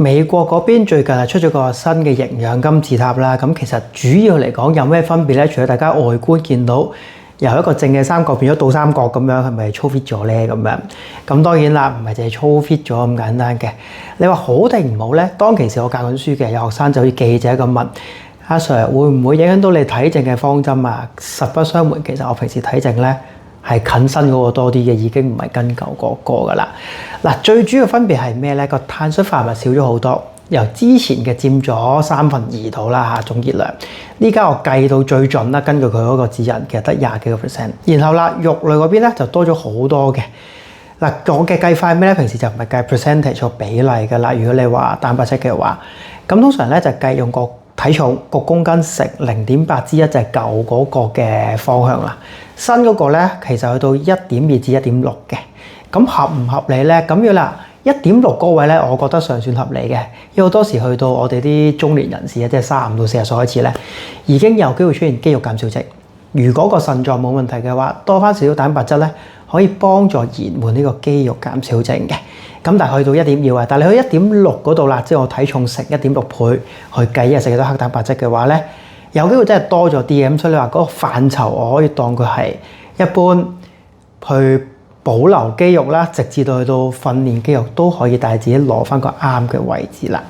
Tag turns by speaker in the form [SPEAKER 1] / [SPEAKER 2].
[SPEAKER 1] 美國嗰邊最近係出咗個新嘅營養金字塔啦。咁其實主要嚟講有咩分別咧？除咗大家外觀見到由一個正嘅三角變咗倒三角咁樣，係咪操 fit 咗咧？咁樣咁當然啦，唔係淨係操 fit 咗咁簡單嘅。你話好定唔好咧？當其時我教緊書嘅，有學生就好似記者咁問阿 Sir， 會唔會影響到你睇症嘅方針啊？實不相瞞，其實我平時睇症咧係近身嗰個多啲嘅，已經唔係跟舊嗰個噶啦。嗱，最主要分別係咩咧？個碳水化合物少咗好多，由之前嘅佔咗2/3度啦嚇，總熱量。呢家我計到最準啦，根據佢嗰個指引，其實得20幾個%。然後啦，肉類嗰邊咧就多咗好多嘅。嗱，我嘅計法係咩咧？平時就唔係計 percentage 個比例噶啦。如果你話蛋白質嘅話，咁通常咧就計用個體重各公斤乘0.8之1，就係舊嗰個嘅方向啦。新嗰個咧其實去到1.2至1.6嘅。咁合唔合理咧？咁樣啦，1.6嗰位咧，我覺得尚算合理嘅。因為好多時去到我哋啲中年人士啊，即係35到40歲開始咧，已經有機會出現肌肉減少症。如果個腎臟冇問題嘅話，多翻少少蛋白質咧，可以幫助延緩呢個肌肉減少症嘅。咁但係去到1.2啊，但係你去1.6嗰度啦，即係我體重乘1.6倍去計一日食幾多克蛋白質嘅話咧，有機會真係多咗啲嘅。咁所以你話嗰個範疇，我可以當佢係一般去保留肌肉啦，直至到去到訓練肌肉都可以，但係自己攞翻個啱嘅位置啦。